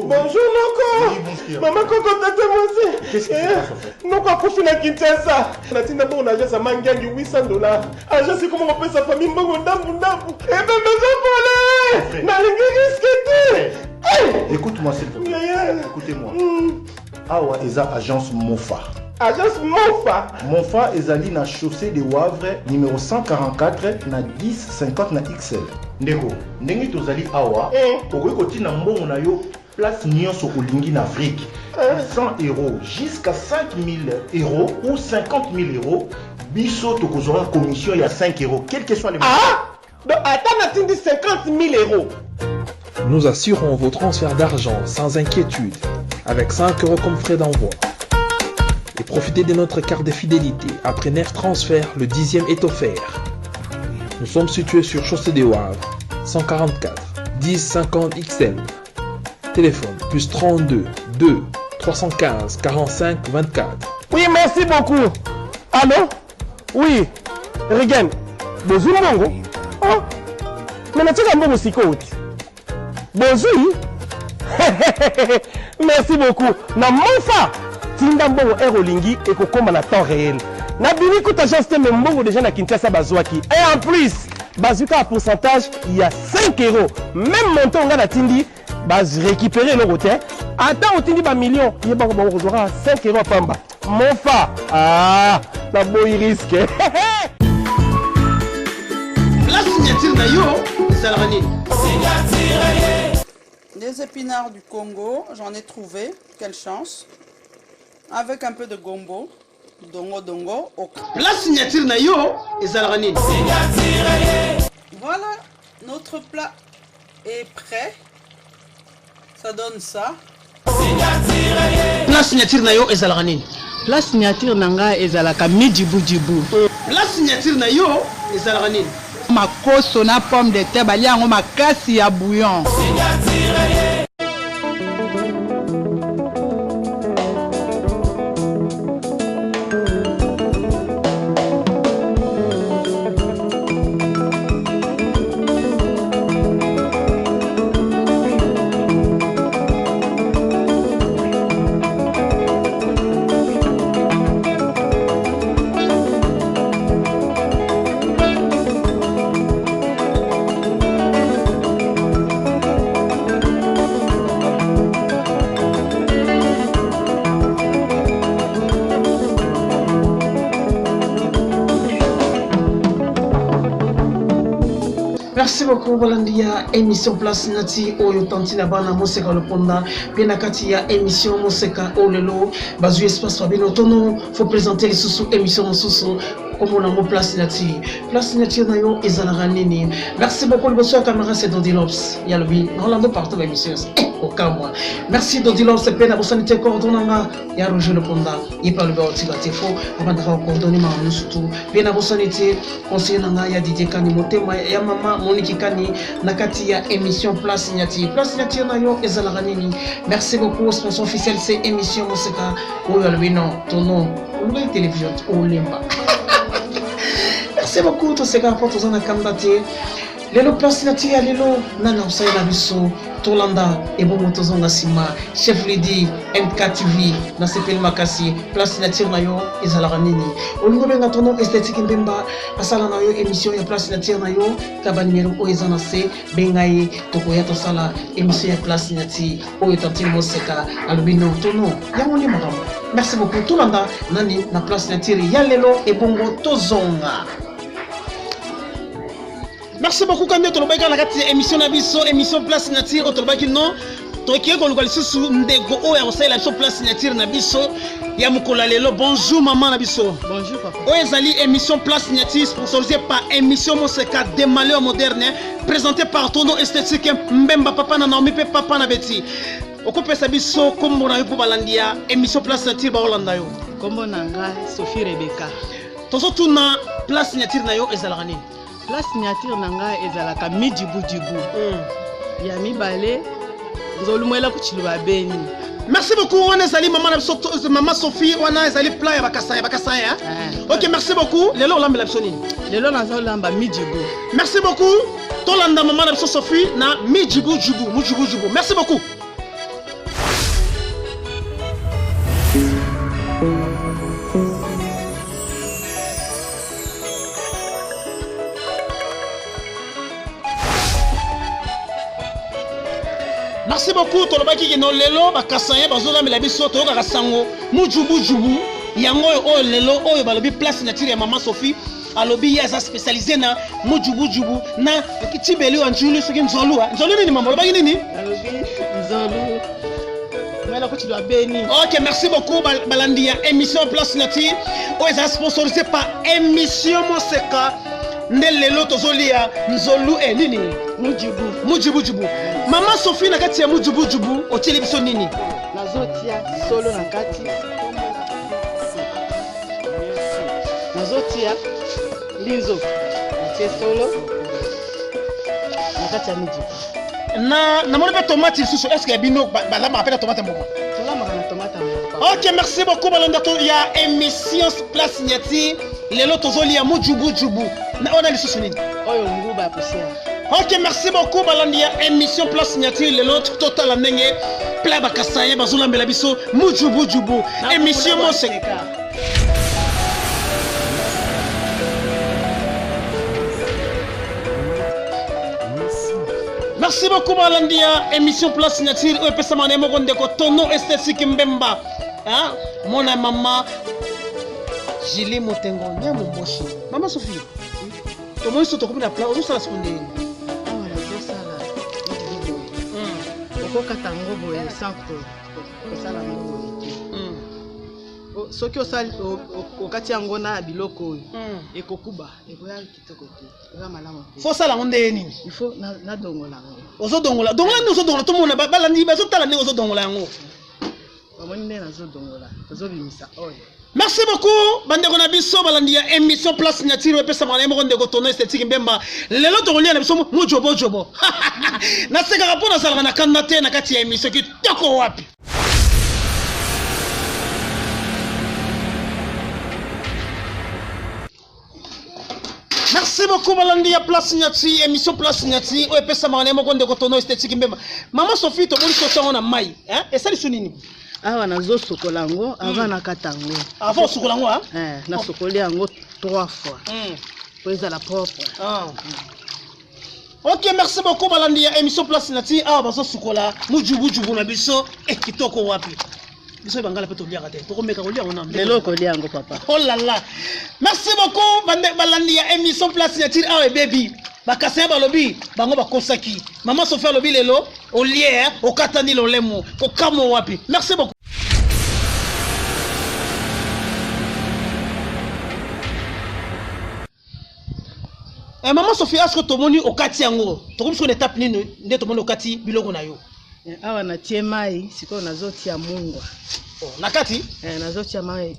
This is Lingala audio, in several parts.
Bonjour Noko. Maman Koko tata moi. Qu'est-ce qui se passe en fait? Noko a profité na Kinshasa. Na tinda bon agence à Mangangi $800. Agence c'est comment on appelle sa famille mbongo ndambu. Et ben maison volée. Na lingi risqué. Écoute-moi s'il te plaît. Écoutez-moi. Awa eza agence Mofa. Agence Mofa. Mofa ezali na chaussée de Wavre numéro 144 na 1050 na XL. Ndeko, ndenge tozali awa, okoki kotina mbongo na yo place nyonso olingi na Afrique. 100 € jusqu'à 5000 € ou 50 000 €. Biso tokozora commission ya 5 €, quel que soit les montants. Ah! Donc attends, on a 50 000 €. Nous assurons vos transferts d'argent sans inquiétude, avec 5 € comme frais d'envoi. Et profitez de notre carte de fidélité. Après 9 transferts, le 10e est offert. Nous sommes situés sur Chaussée des Wavres, 144 1050 XL. Téléphone plus 32 2 315 45 24. Oui, merci beaucoup. Allô? Oui. Regan. Bonjour, Mongo. Oh. Mais tu as un bon psychote. Bonjour. Merci beaucoup. Na Mofa. Tinda mbongo Aerolingi et kokoma na temps réel. Na bini kuta agence te mbongo déjà na Kinshasa bazwaki. Et en plus, bazuka à pourcentage, il y a 5 €. Même montant on a tindi, baz récupérer le côté. Attends, on tindi ba million, il y a ba 5 € pamba. Mofa. Ah, na boy risque. La signature na yo, Salrani. Des épinards du Congo, j'en ai trouvé, quelle chance. Avec un peu de gombo, dongo, ok. La signature na yo, Salrani. Voilà, notre plat est prêt. Ça donne ça. La signature na yo, Salrani. La signature nanga ezalaka mijibu jibu. La signature na yo, Salrani. Makoso na pomme de terre baliango makasi ya bouillon. Merci beaucoup Valandia, émission Place Nati Oyo Tantina Bana Moseka Loponda, bien akati ya émission Moseka Olelo, bazu espace Fabino Tono, faut présenter les sous émission Moussou. Comme on a mon place Nati na yo ezalaka nini. Merci beaucoup le bonsoir caméra c'est Dodilops. Il y a le bi Rolando partout l'émission. Au cas moi. Merci Dodilops c'est peine à sanité coordonnanga. Il y a Roger Loponda. Il parle de Otigatifo avant de coordonner ma surtout. Bien à sanité conseiller nanga ya Didier Kani motema ya mama Monique Kani nakati ya émission Place Nati na yo ezalaka nini. Merci beaucoup sponsor officiel c'est émission Moseka Oyo Albino tono la télévision Olemba. Merci beaucoup tous ces gars pour tous en accompagner. Lelo Place Nati ya lelo nana usai na biso Tolanda et bon motos en asima chef Lady MKTV na sepel makasi Place Nati na yo ezalaka nini. Olingo benga tono esthétique mbemba asala na yo émission ya Place Nati na yo kaba numéro o ezana se bengai tokoya to sala émission ya Place Nati o etati Moseka albino tono ya moni makambo. Merci beaucoup Tolanda nani na Place Nati ya lelo et bongo tozonga. Merci beaucoup quand tu as regardé l'émission Nabiso, émission Place Nature, tu as dit non, tu as dit que nous allons ndego o ya osala la Place Nature Nabiso, ya mukola lelo. Bonjour maman Nabiso. Bonjour papa. O ezali émission Place Nature sponsorisée par émission Moseka des malheurs modernes, présentée par Tono esthétique Mbemba papa na Naomi pe papa na Betty. Okopesa biso kombo na yo po balandia émission Place Nature ba Holanda yo. Kombo nanga Sophie Rebecca. Tozo tuna Place Nature na yo ezalaka nini? La signature nanga ezalaka mijibu jibu. Ya mibale nzolumwela kuchilwa beni. Merci beaucoup on ezali maman Sophie on a ezali plat ya bakasaya. OK merci beaucoup. Lelo lamba la bisoni. Lelo nazo lamba mijibu. Merci beaucoup. Tolanda maman Sophie na mijibu jibu. Merci beaucoup. Merci beaucoup tolobaki ke no lelo bakasanya bazola mela biso to kaka sango mujubu jubu yango oyo lelo oyo balobi place nature ya Maman Sophie alobi ya za spécialisé na mujubu jubu na kitibeli wa njulu soki nzolu nini mama lobaki nini alobi nzolu mela ko tu dois béni. OK, merci beaucoup balandi ya émission place nature oyo za sponsorisé par émission Moseka nde lelo tozolia nzolu nini mujubu jubu. Maman Sophie na kati ya mujubu jubu otieli biso nini nazotia solo na kati nazotia linzo natie solo na kati ya mujubu na mona pe tomate lisusu est-ce que bino balama apela tomate mboko tolama na tomate mboko. OK, merci beaucoup balanda to ya émission place nyati lelo tozolia mujubu jubu na ona lisusu nini oyo nguba ya poussière. OK, merci beaucoup balandi ya émission place signature le nôtre total ndenge pla bakasaye bazolambela biso mujubu jubu émission Moseka. Merci beaucoup balandi ya émission place signature o pesa mane mo gonde ko tono esthétique mbemba hein mona mama Jili Motengo nyamo mboshi Maman Sophie to mo iso to komina pla o sala seconde okokata yango boye sanko osala yango soki osali okati yango na biloko oyo ekokuba ekoya kitoko te eza malamu te fo sala yango nde nini il faut nadongola yango ozodongola nde ozodongola tomona balandi bazotala ndenge ozodongola yango bamoni nde nazodongola tozobimisa oyo. Merci beaucoup bandeko na biso balandi ya émission place signature epesa mwana moko ndeko tono esthétique mbemba lelo tokolia na biso mujobo jobo nasekaka mpo nazalaka na kanda te na kati ya émission kitoko wapi. Merci beaucoup balandi ya place signature émission place signature oyo epesa mwana moko ndeko tono esthétique mbemba Maman Sophie toboli sosango na mai esali su nini awa nazosokola yango avant nakata yango avant sokola yango nasokoli yango 3 fois po ezala propre. OK, merci beaucoup balandi ya émission place nati awa bazosukola mujubu jubu na biso kitoko wapi biso bangala pe toliaka te tokomeka kolia ona lelo kolia yango papa. Oh là là, merci beaucoup balandi ya émission place nati awa baby bakasaya balobi bango bakosaki Maman Sophie alobi lelo olie okatani lolemo kokamo wapi. Merci beaucoup. Maman Sophie asko tomoni okati yango tokomi sur étape nini nde tomoni okati biloko na yo awa natie mai sikoyo nazotia mungwa na kati nazotia mai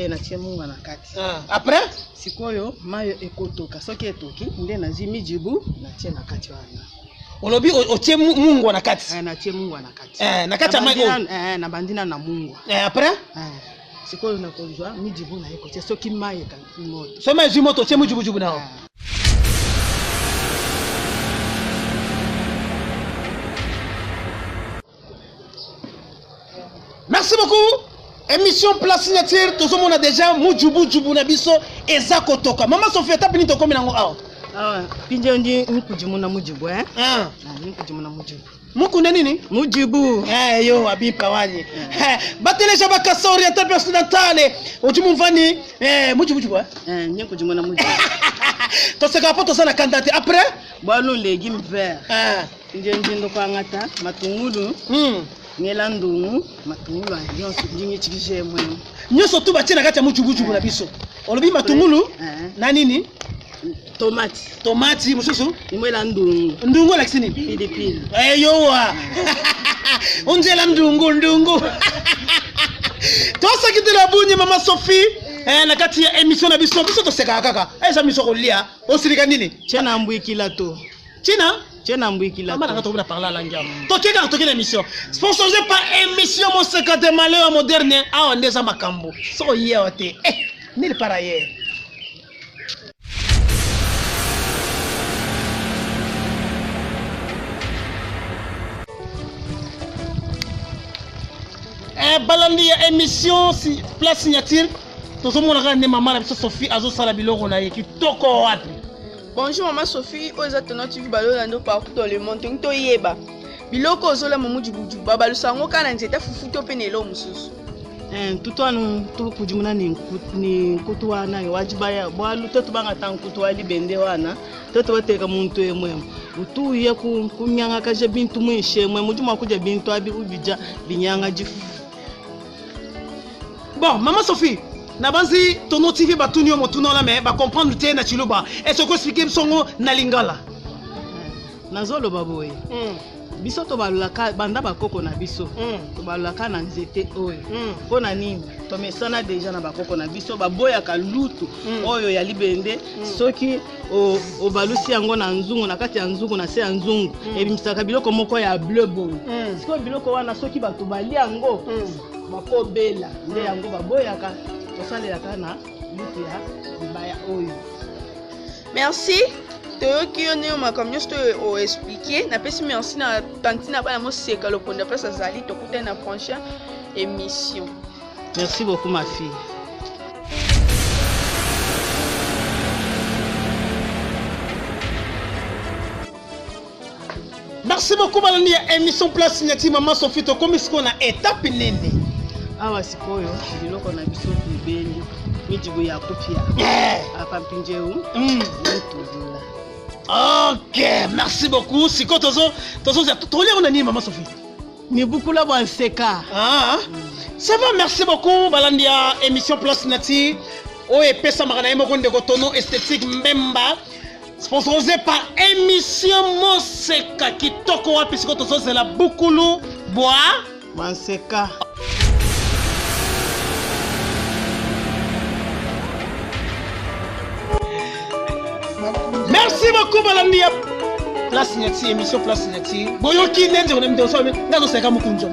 natie mungwa na kati après sikoyo mai ekotoka soki etoki nde nazwi mijibu natie na kati wana olobi otie mungwa na kati natie mungwa na kati na kati ya mai na bandina na mungwa après sikoyo nakozwa mijibu na ekotia soki mai ekangi moto so mai ezwi moto otie mujubu jubu nao. Merci beaucoup. Émission place signature tout le monde a déjà mujubu jubu na biso eza kotoka. Maman Sophie tapini to komi nango awa. Pinje ndi nkujimu na mujibu nkujimu na mujibu. Mukunde nini? Mujibu. Yo abipa wani. Bateleja bakasa oriental occidentale. Ojimu mvani mujibu jubu nkujimu na mujibu. To seka poto sana kandate après bwalo légumes verts. Pinje ndi ndo kwa ngata matungulu. Ngela ndungu matungulu nyonso ndingi chikije mwe nyonso tu batie na kati ya mujubu jubu na biso olobi matungulu na nini tomati mususu imwela ndungu like sini pilipili yowa unjela ndungu tosa kitela bunyi Maman Sophie na kati ya émission na biso to seka kaka eza miso kolia osirika nini chena mbwikila to Tiens, Mbouikila. On a parlé à l'anglais. Toqué l'émission. Sponsorisé par émission Moseka de malheur moderne. Ah, on est à Makambo. So hier, nul par ailleurs. balandi ya émission si place signature tozomona kaka nde mama na biso Sophie azosala biloko na ye kitoko wapi. Bonjour maman Sophie, oza tona TV balolando partout dans le monde. Nto yeba. Biloko ozola mamu jibuju baba lusango kana nzeta fufuto penelo mususu. Tutwanu to kujimuna ni kutu wana wajiba ya bwalu toto banga tankutu wali bende wana toto bateka muntu emwe utu ye kunyanga kaje bintu mwishe mwe mujuma kuja bintu abi ubija binyanga jifu. Bon maman Sophie na banzi tono TV batuni yo motuna la me ba comprendre te na chiluba est-ce que expliquer msongo na lingala nazolo baboye biso to balulaka banda bakoko na biso to balulaka na nzete oyo pona nini to mesana deja na bakoko na biso baboyaka lutu oyo ya libende soki o balusi yango na nzungu na kati ya nzungu na se ya nzungu ebimisaka biloko moko ya bleu boy siko biloko wana soki bato bali yango bakobela nde yango baboyaka tosalelaka na lutu ya libaya oyo. Merci. Toyoki yo ne ma comme juste o expliquer na pesi merci na tantina bana mo seka lo ponda place azali to kuta na prochaine émission. Merci beaucoup ma fille. Merci beaucoup balandi ya émission place signature maman Sophie to comme ce qu'on a étape nende. Awa sikoyo biloko na biso bibeli mijibu ya kupia apa mpinjeu ntuzula. Ok, merci beaucoup. Si quand tozo on a ni maman Sophie. Ni beaucoup là bas seka. Ah. Ça va, merci beaucoup balandia émission place nati. O pesa marana moko ndeko tono esthétique Mbemba. Sponsorisé par émission Moseka kitoko wapi siko tozo c'est la Bukulu bois Manseka. Merci beaucoup balandia place signature émission place signature boyoki nende on aime ça ngazo seka mukunja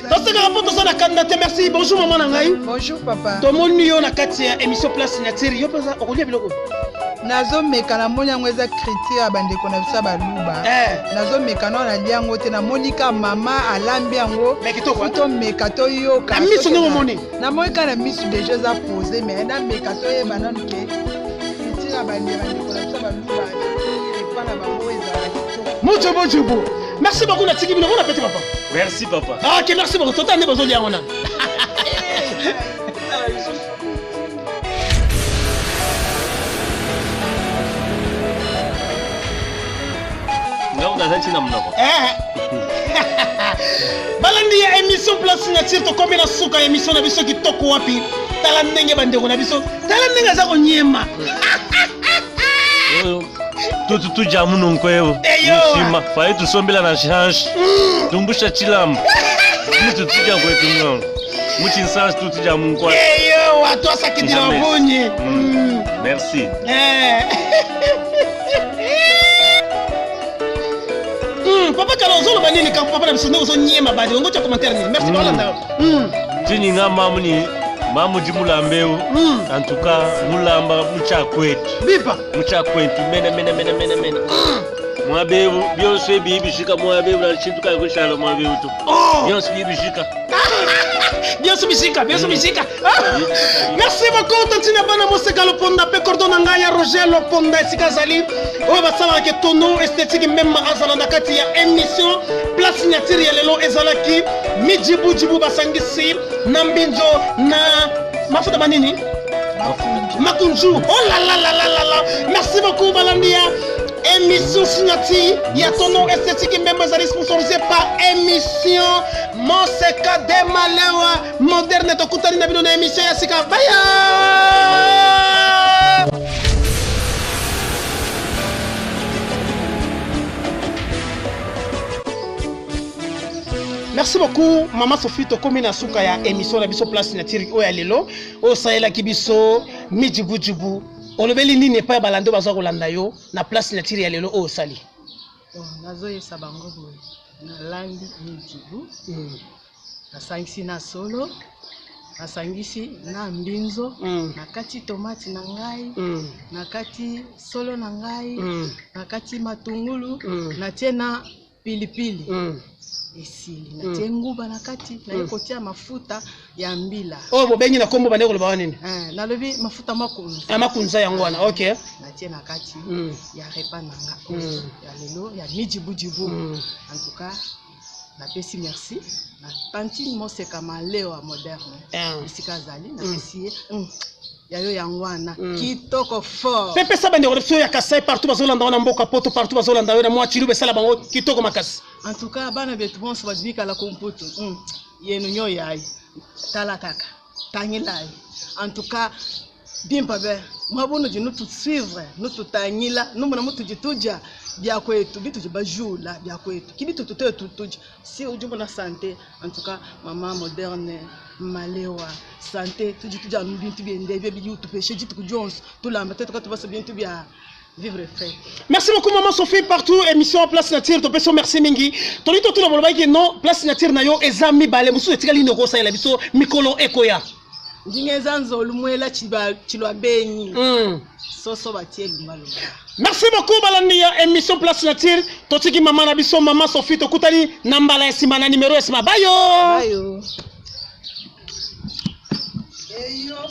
parce que rapport ça la candidature. Merci. Bonjour maman nangai. Bonjour papa. To moni yo na kati ya émission place signature yo pesa okolia biloko nazo meka na moni yango eza critique ya bandeko na bisa baluba nazo meka no na liango te na monika mama alambi yango to meka to yo ka na misu no moni na moika na misu déjà eza posé mais na meka to ye banane ke critique ya bandeko na bisa baluba et pas na bango eza Mojo. Merci beaucoup Natiki Bino, on a petit papa. Merci papa. Ah ok, merci beaucoup. Total ne besoin de on a. Ngao ngazati na mnako. Balandi ya émission place signature to kombi na suka émission na biso kitoko wapi. Tala ndenge bandeko na biso. Tala ndenge za ko nyema. Tutu jamu nonkweo. Nishima. Faye tusombela na change. Tumbusha chilamu. Mutu tuja kwetu mno. Muti nsansi tutu jamu nkwa. Eyo, watu asakidira wabonye. Merci. Papa Kalonzo banini quand papa na bisondo zo nyema badi. Ngocha commentaire ni. Merci Balanda. Tini nga mamu jimulambeu. En tout cas, mulamba mucha kwetu. Bipa. Mucha kwetu mena. Mwabebu byose bibishika mwabebu na chintuka kushalo mwabebu tu. Byose bibishika. Bien sûr. Merci beaucoup Tantina Bana Moseka Loponda pe cordon ngaya Roger Loponda Sikazali. O basala ke tono esthétique même azala na kati ya émission place signature ya lelo ezalaki mijibu basangisi na mbinzo na mafuta manini makunju. Oh là. Merci beaucoup Balandia. Émission signature ya tono esthétique même ezali sponsorisé par émission Moseka de Malewa moderne to kutani na bino na émission ya sika baya. Merci beaucoup Maman Sophie to komi na suka ya émission la biso place signature o ya lelo o saela kibiso mijibu olobeli nini pa balando bazwa kolanda yo na place signature ya lelo o sali. Nazo yesa bango boy na landi mijibu nasangisi na solo nasangisi na mbinzo nakati tomate na ngai nakati solo na ngai nakati matungulu natie na pilipili esili natie nguba na kati naye kotia mafuta ya mbila oyo bobengi na kombo bandeko loba nini nalobi mafuta makunza makunza yango wana okay natie na kati ya repa nanga ya lelo ya mijibujibu en tout cas napesi merci na Tantine Moseka Malewa moderne esika azali napesi yayo yangwana kitoko fort pepe saba ndeko so ya Kasai partout bazolanda wana mboka poto partout bazolanda yo na mwa chilube sala bango kitoko makasi en tout cas bana betu bonso bazibika la komputu yenu nyo yayi tala kaka tangilai en tout cas bimpa be mwabono je nous suivre nous tutangila nous mona mutu jituja bia kwetu bitu jibajula bia kwetu kibitu tutoe tutuja si ujumbo na santé en tout cas maman moderne Malewa santé tujituja mbintu biende bia biyu tupeshe jitu kujonse tulamba tete ko tubasa bintu bia vivre fait. Merci beaucoup maman Sophie partout émission place nature to peso merci mingi tolito tula boloba ki non place nature na yo ezami bale musu etikali no kosa ela biso mikolo ekoya ndingeza nzolu mwela chilwa benyi soso batie lumalo. Merci beaucoup balandi ya émission place nature totiki maman na biso maman Sophie to kutali na mbala esima na numero esima bayo bayo eyo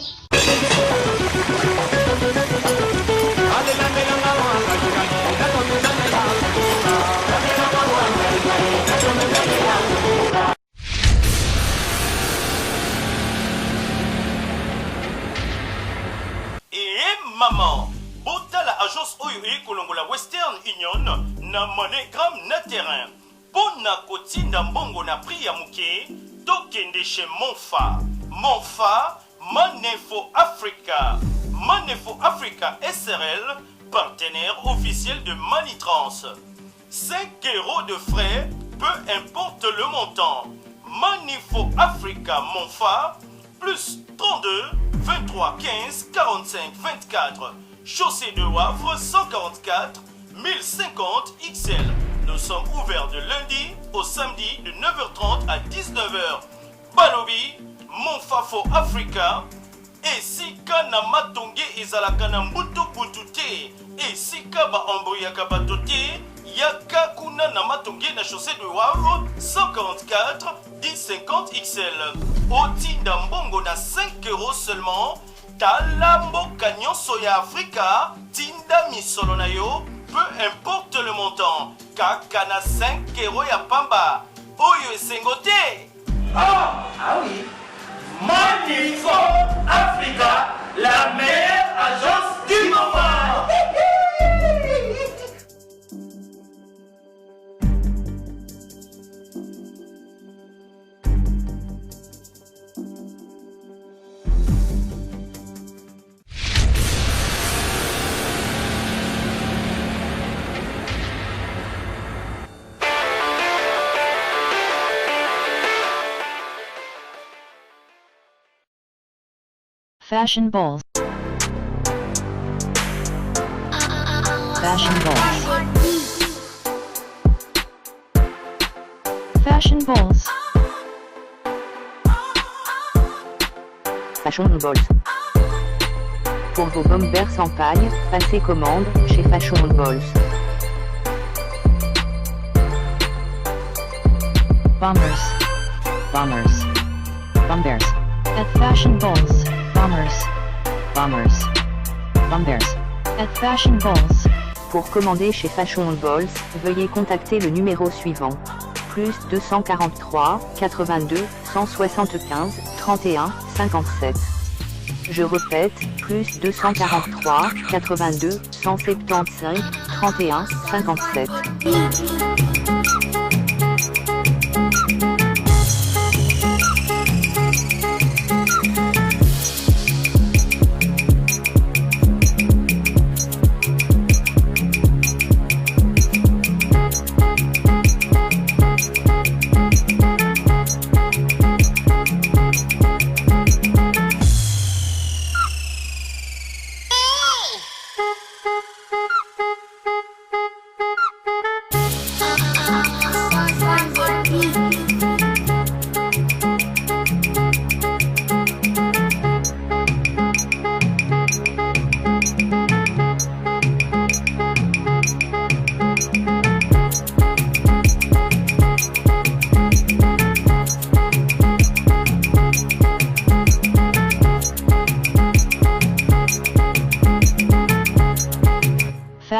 maman bota la agence oyo ekolongola Western Union na MoneyGram na terrain pona kotinda mbongo na prix ya muke tokende chez Monfa Manefo Africa SRL partenaire officiel de Manitrans. 5 € de frais peu importe le montant. Manefo Africa Monfa plus 32 23 15 45 24. Chaussée de Wavre 144 1050 XL. Nous sommes ouverts de lundi au samedi de 9h30 à 19h. Balobi, Monfafo Africa. Et si kana matonge ezalaka na mbutu butute. Et si kaba embrouillaka batote. Yaka kuna na matonge na chaussée de Wavre 144 1050 XL. Otinda mbongo na 5 € seulement. Talambo kanyon soya Africa. Tinda misolo na yo. Peu importe le montant. Kaka na 5 € ya pamba. Oyo esengote. Ah oui. Manefo Africa, la meilleure agence du moment. Fashion balls. Fashion balls. Fashion balls. Fashion balls. Pour vos bombers sans paille, passez commande chez Fashion balls. Bombers. At Fashion balls. Bombers. At Fashion balls. Pour commander chez Fashion balls, veuillez contacter le numéro suivant. Plus 243 82 175 31 57. Je répète, plus 243 82 175 31 57.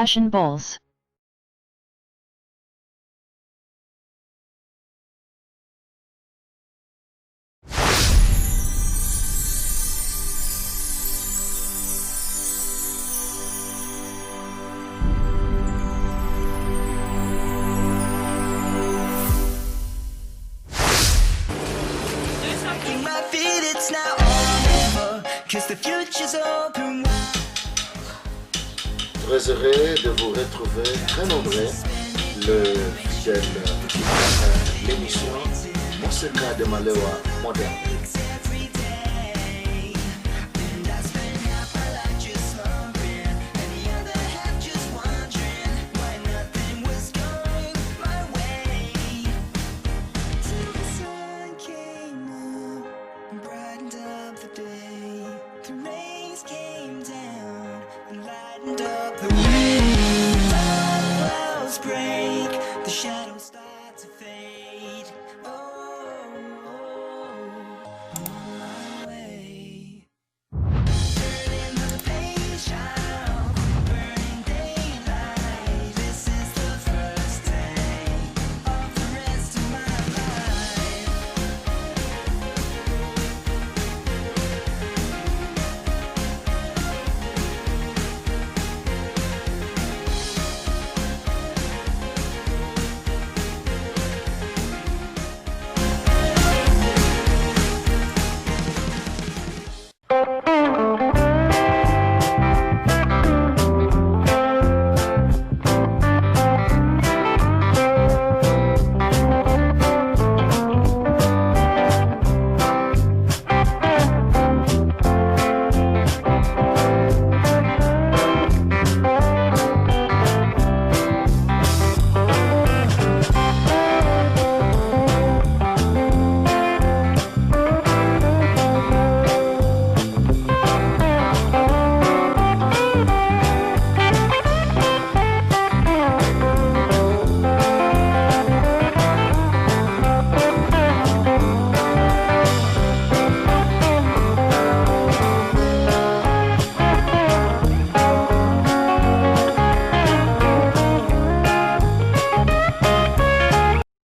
Fashion Balls. Très heureux de vous retrouver très nombreux. Le fidèle l'émission Moseka de Malewa moderne.